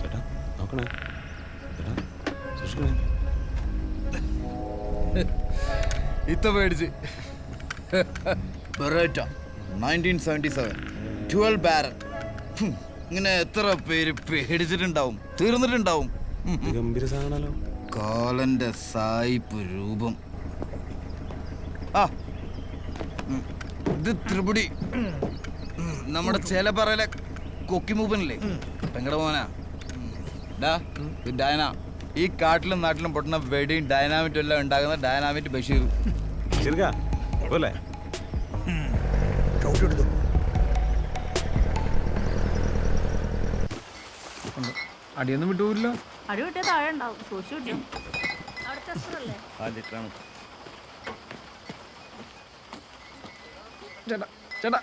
ചേട്ടാ നോക്കണേ ചേട്ടാ സൂക്ഷിക്കണേ. ഇത്ത പേടിച്ച് ബെറേറ്റ 1977 12 ബാരൽ. ഇങ്ങനെ എത്ര പേര് പേടിച്ചിട്ടുണ്ടാവും, തീർന്നിട്ടുണ്ടാവും. ഗംഭീര സാധനമല്ലോ. കാലന്റെ സായിപ്പ് രൂപം. ആ ഇത് ത്രിപുടി, നമ്മുടെ ചേലപ്പറയിലെ കൊക്കിമൂപ്പനില്ലേ, പെങ്ങടെ മോനാ. ഇത് ഡയന. ഈ കാട്ടിലും നാട്ടിലും പൊട്ടുന്ന വെടിയും ഡൈനാമിറ്റും എല്ലാം ഉണ്ടാകുന്ന ഡൈനാമിറ്റ് ബഷീർ. പോലെ അടിയൊന്നും വിട്ടുപോയില്ലോ. അടി വിട്ടേ താഴെ ഉണ്ടാവും, സൂക്ഷിച്ചു ചേട്ടാ ചേട്ടാ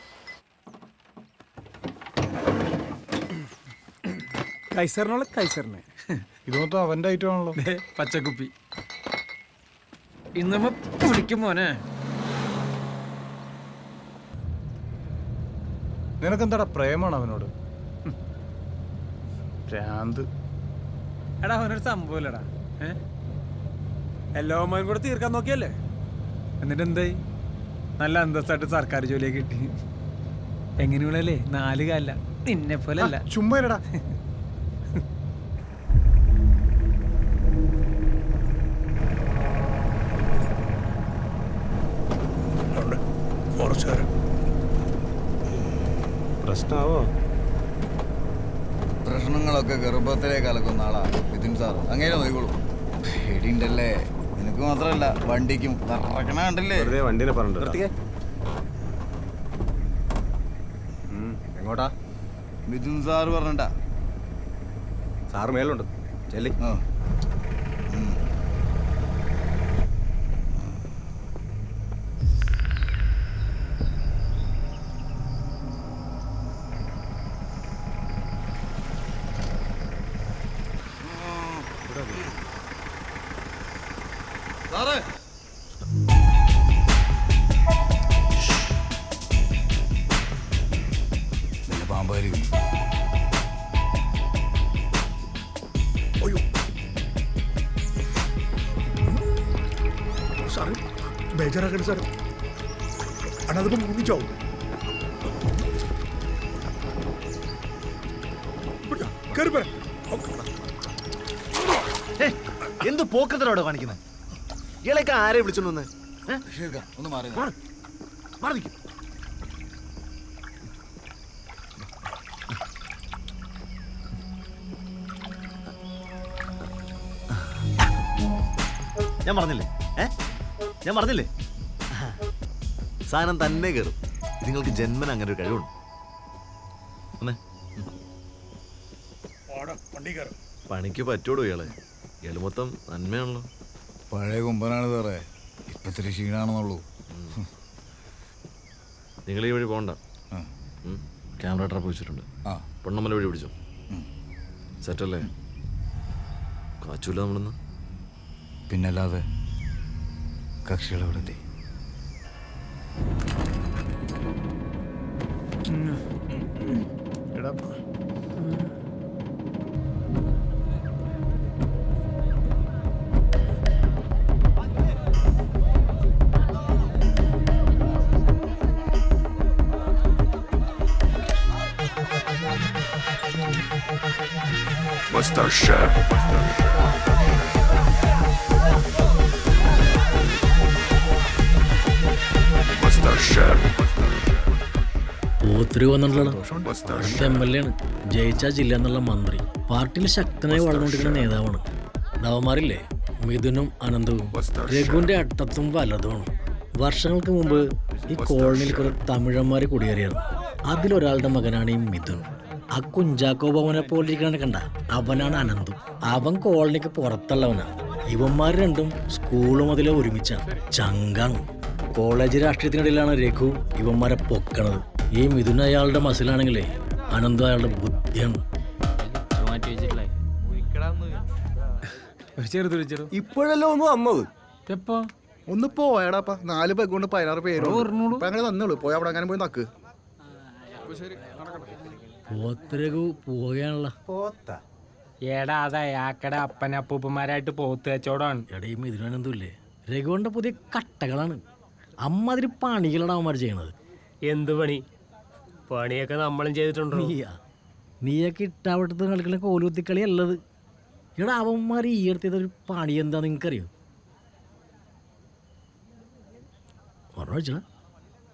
കൈസറിനുള്ള കൈസറിനെ ഇത് മൊത്തം അവന്റെ ഐറ്റം ആണല്ലോ. പച്ചക്കുപ്പി ഇന്നമ്മ പൊളിക്കും മോനെ. നിനക്കെന്താടാ പ്രേമാണ് അവനോട്? ഭ്രാന്ത്. എടാ അവനൊരു സംഭവമല്ലടാ. എല്ലാവന്മാരും കൂടെ തീർക്കാൻ നോക്കിയല്ലേ, എന്നിട്ട് എന്തായി? നല്ല അന്തസ്സായിട്ട് സർക്കാർ ജോലിയൊക്കെ കിട്ടി. എങ്ങനെയുള്ളല്ലേ, 4 കാലില്ല, നിന്നെ പോലെ അല്ല. ചുമ്മാ ഇല്ലടാ. പ്രശ്നമാവോ? പ്രശ്നങ്ങളൊക്കെ ഗർഭത്തിലേക്ക് കലക്കുന്ന ആളാ നിതിൻ സാർ. അങ്ങനെ നോക്കിക്കോളൂ. പേടിയുണ്ടല്ലേ നിനക്ക് മാത്രമല്ല, വണ്ടിക്കും കറക്കണ കണ്ടില്ലേ. വണ്ടിനെ പറഞ്ഞു എങ്ങോട്ടാ? മിഥുൻ സാർ പറഞ്ഞിട്ടാ. സാറ് മേലുണ്ട് ചെല്ലി. സാറേ പാമ്പായിരിക്കും. Sir ബേജാറാക്കണ്ട sir, അനതിപ്പം മുങ്ങിച്ചാവും. എന്ത് പോക്കത്തിലോടെ കാണിക്കുന്നത്? ഇയാളൊക്കെ ആരെ വിളിച്ചോണ്ട് വന്ന്? ഒന്ന് മാറി മാറിക്കും. ഞാൻ പറഞ്ഞില്ലേ, ഞാൻ പറഞ്ഞില്ലേ, സാധനം തന്നെ കയറും. നിങ്ങൾക്ക് ജന്മന അങ്ങനെ ഒരു കഴിവുണ്ട്. പണിക്ക് പറ്റൂടോ ഇയാളെ? ഇയാള് മൊത്തം നന്മയാണല്ലോ. പഴയ കൊമ്പനാണ് സാറേ, ഇപ്പത്തിരി ക്ഷീണാണെന്നുള്ളൂ. നിങ്ങൾ ഈ വഴി പോകണ്ട. ക്യാമറ ട്രാപ്പ് വെച്ചിട്ടുണ്ട്. പൊണ്ണമ്മല വഴി പിടിച്ചോ. സെറ്റല്ലേ? കാച്ചൂല നമ്മളിന്ന്. പിന്നല്ലാതെ കക്ഷികളെവിടെ എത്തി? എടാ Mr. Chef. Mr. Chef. ഒത്തിരി വന്നിട്ടുള്ള MLA ആണ്, ജയിച്ച ജില്ല എന്നുള്ള മന്ത്രി, പാർട്ടിയിൽ ശക്തനായി വളർന്നുകൊണ്ടിരിക്കുന്ന നേതാവാണ്. നവമാരില്ലേ, മിഥുനും അനന്തവും രഘുവിന്റെ അട്ടത്തും വലതുമാണ്. വർഷങ്ങൾക്ക് മുമ്പ് ഈ കോളനിയിൽ കുറെ തമിഴന്മാര് കുടിയേറിയാണ്. അതിലൊരാളുടെ മകനാണ് ഈ മിഥുൻ. ആ കുഞ്ചാക്കോ ഭവനെ പോലെ ഇരിക്കണ കണ്ട, അവനാണ് അനന്തു. അവൻ കോളനിക്ക് പുറത്തുള്ളവനാ. ഇവന്മാർ രണ്ടും സ്കൂൾ മുതലേ ഒരുമിച്ചാണ്, ചങ്കാണ്. കോളേജ് രാഷ്ട്രീയത്തിനിടയിലാണ് രഘു ഇവന്മാരെ പൊക്കണത്. ഈ മിഥുൻ അയാളുടെ മസിലാണെങ്കിലേ അനന്തു അയാളുടെ ബുദ്ധിയാണ്. ചെറുത് വിളിച്ചോ. ഇപ്പോഴല്ലോ ഒന്ന് വന്നത്. എപ്പോ? ഒന്ന് പോയടാപ്പ 4 പെഗ് കൊണ്ട് 16 പേര് അങ്ങനെ തന്നോളൂ. പോയി അവിടെ അങ്ങനെ പോയി നക്ക്. പോത്തിരകു പോവുകയാണല്ലോ. ഏടാ അത് അയാക്കടെ അപ്പനപ്പൂപ്പന്മാരായിട്ട് പോത്ത് കച്ചവടമാണ്. എടയും ഇതിനെന്തുമില്ലേ, രഘുവിന്റെ പുതിയ കട്ടകളാണ്. അമ്മാതിരി പണികളാണ് അവന്മാർ ചെയ്യണത്. എന്ത് പണി? പണിയൊക്കെ നമ്മളും ചെയ്തിട്ടുണ്ടോ? നീയൊക്കെ ഇട്ടാവട്ടത്ത് കളിക്കുന്ന കോലുകുത്തിക്കളി അല്ലത്. ഇവിടെ അവന്മാർ ഈ അടുത്തതൊരു പണി എന്താ നിങ്ങൾക്കറിയോ? ഓർമ്മ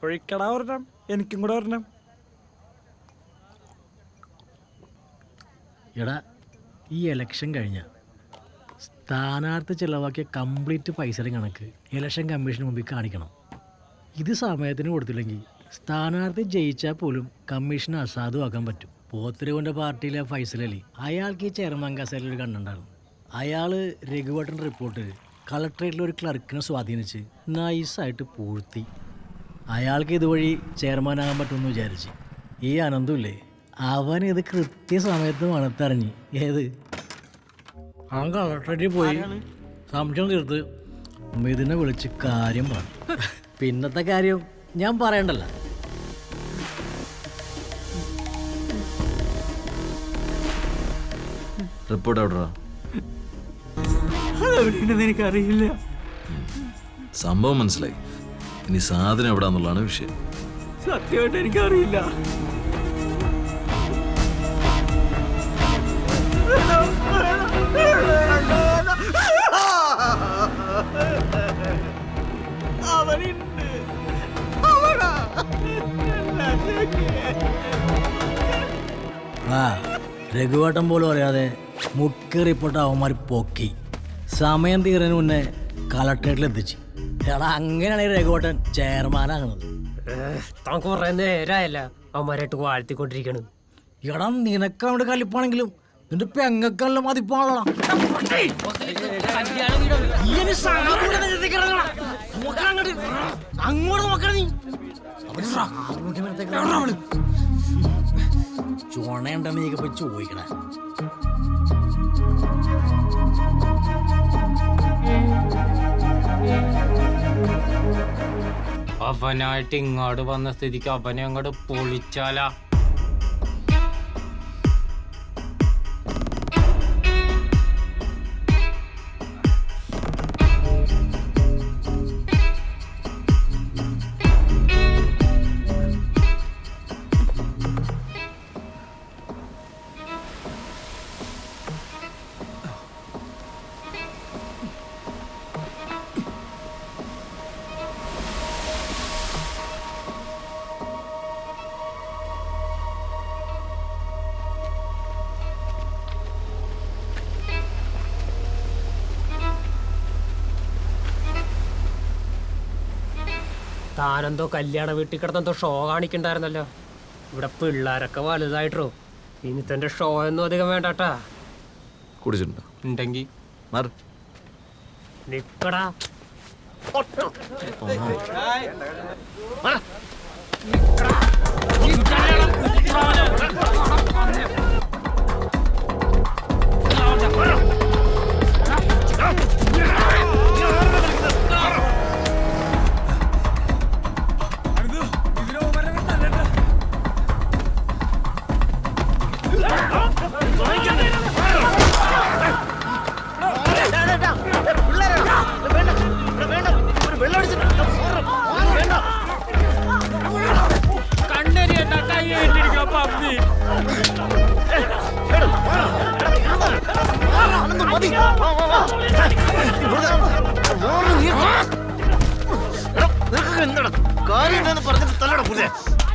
ഒഴിക്കടാ ഒരെണ്ണം, എനിക്കും കൂടെ ഒരെണ്ണം. എടാ, ഈ ഇലക്ഷൻ കഴിഞ്ഞ സ്ഥാനാർത്ഥി ചിലവാക്കിയ കംപ്ലീറ്റ് പൈസയുടെ കണക്ക് ഇലക്ഷൻ കമ്മീഷന് മുമ്പിൽ കാണിക്കണം. ഇത് സമയത്തിന് കൊടുത്തില്ലെങ്കിൽ സ്ഥാനാർത്ഥി ജയിച്ചാൽ പോലും കമ്മീഷന് അസാധുവാക്കാൻ പറ്റും. പോത്തിരകുൻ്റെ പാർട്ടിയിലെ ഫൈസലലി, അയാൾക്ക് ഈ ചെയർമാൻ കസേരയിൽ ഒരു കണ്ണുണ്ടായിരുന്നു. അയാൾ രഘുവട്ടൻ റിപ്പോർട്ട് കളക്ട്രേറ്റിൽ ഒരു ക്ലർക്കിനെ സ്വാധീനിച്ച് നൈസായിട്ട് പൂഴ്ത്തി. അയാൾക്ക് ഇതുവഴി ചെയർമാനാകാൻ പറ്റുമെന്ന് വിചാരിച്ച് ഈ അനന്തമില്ലേ, അവൻ ഇത് കൃത്യസമയത്ത് മണത്തറിഞ്ഞ് ഏത് അവൻ കളക്ട്രേറ്റിൽ പോയി സംശയം തീർത്ത് മിഥുനെ വിളിച്ച് കാര്യം പറഞ്ഞു. പിന്നത്തെ കാര്യം ഞാൻ പറയണ്ടല്ലോ. റിപ്പോർട്ട് എവിടെടാ? എനിക്കറിയില്ല. സംഭവം മനസ്സിലായി. ഇനി സാധനം എവിടാന്നുള്ളതാണ് വിഷയം. സത്യമായിട്ട് എനിക്കറിയില്ല. ആ രഘുവട്ടം പോലും അറിയാതെ മുഖ്യ റിപ്പോർട്ട് അവന്മാർ പൊക്കി സമയം തീരുന്നതിന് മുന്നേ കളക്ട്രേറ്റിൽ എത്തിച്ച്. എടാ, അങ്ങനെയാണ് ഈ രഘുവട്ടൻ ചെയർമാനാകുന്നത്. താൻ കുറെ നേരമായല്ല അവന്മാരായിട്ട് വാഴ്ത്തിക്കൊണ്ടിരിക്കണ്. എടാ, നിനക്ക് അവിടെ കലിപ്പാണെങ്കിലും നിന്റെ പെങ്ങക്കല്ല മതിപ്പാണല്ലോ. അങ്ങോട്ട് നോക്കണം നീ. ചുണയുണ്ടെന്ന് നീക്ക് പോയി ചോദിക്കണേ. അവനായിട്ട് ഇങ്ങോട്ട് വന്ന സ്ഥിതിക്ക് അവനെ അങ്ങോട്ട് പൊളിച്ചാലാ. താനെന്തോ കല്യാണ വീട്ടിൽ കിടന്നെന്തോ ഷോ കാണിക്കണ്ടായിരുന്നല്ലോ. ഇവിടെ പിള്ളേരൊക്കെ വലുതായിട്ടോ. ഇനി തന്റെ ഷോ ഒന്നും അധികം വേണ്ടാട്ടാ. കുടിച്ചിട്ടുണ്ടോ? ഉണ്ടെങ്കി മാറ്. നിക്കടാ.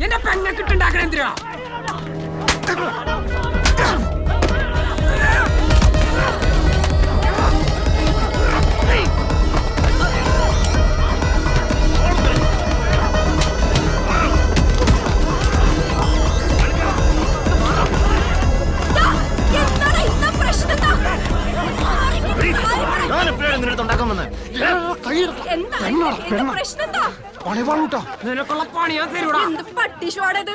എന്റെ പെണ്ണെ കിട്ടുണ്ടാക്കണ എന്തിനാ? നിനക്കുള്ള പണിയാ തരൂടാ. എന്ത് പട്ടിഷ്വാടത്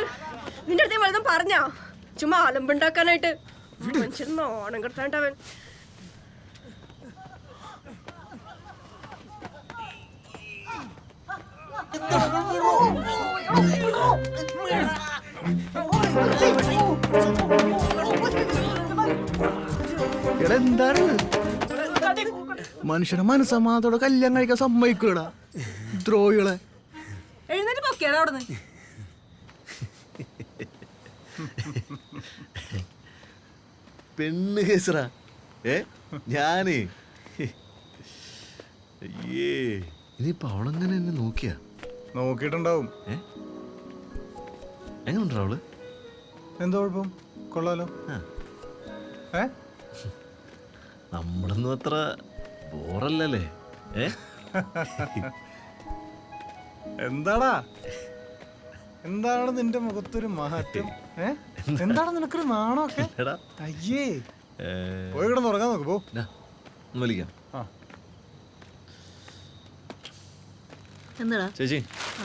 നിന്റെ അടുത്ത് വലുതും പറഞ്ഞാ? ചുമ്മാ അലമ്പുണ്ടാക്കാനായിട്ട് മനുഷ്യൻ നോണം കെടുത്താണ്ടവൻ. എടാ എന്താണ് മനുഷ്യനെ മനസ്സമാതോടെ കല്യാണം കഴിക്കാൻ സമ്മതിക്കൂടാ ദ്രോഹികളെ. എഴുന്നേറ്റ് പൊക്കിയാടാ അവിടെ നിന്ന്. പെണ്ണ് കേസറാ ഞാനേ അയ്യേ ഇനിയിപ്പൊ അവളെങ്ങനെ എന്നെ നോക്കിയാ നോക്കിയിട്ടുണ്ടാവും. എങ്ങനെയുണ്ടോ അവള്? എന്താ കുഴപ്പം? കൊള്ളാലോ. ഏ നമ്മളൊന്നും അത്ര ബോറല്ലല്ലേ? എന്താടാ, എന്താണ് നിന്റെ മുഖത്തൊരു മാറ്റം? എന്താണ് നിനക്കൊരു നാണമൊക്കെ? എടാ അയ്യേ, പോയി കിടന്ന് ഉറങ്ങാൻ നോക്ക്. പോ. ഒന്ന് വിളിക്കാം. എന്താടാ ചേച്ചി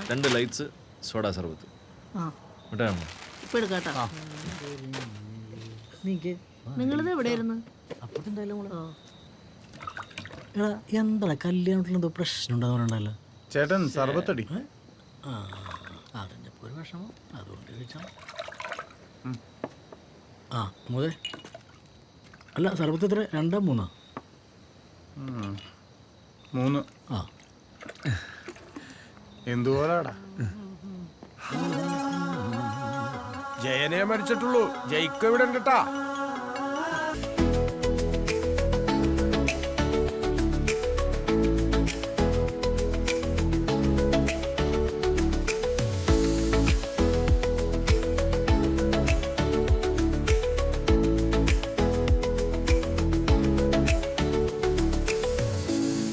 2 ലൈറ്റ്സ് സോഡാ സർബത്ത് വിട്ടാണോ? ഇപ്പൊ എടുക്കാട്ടാ. നിങ്ങളിത് എവിടെയായിരുന്നു? എടാ എന്താ കല്യാണത്തിൽ എന്തോ പ്രശ്നം ഉണ്ടാകാറുണ്ടല്ലോ. ചേട്ടൻ സർബത്തടി. അതിൻ്റെ ഒരു വിഷമം അതുകൊണ്ട് ചോദിച്ചാ. മുതേ അല്ല സർബത്ത് എത്ര? 2 3? 3. എന്തുപോലാടാ? ജയനെ മരിച്ചിട്ടുള്ളൂ, ജയിക്കും ഇവിടെ ഉണ്ട് കേട്ടാ.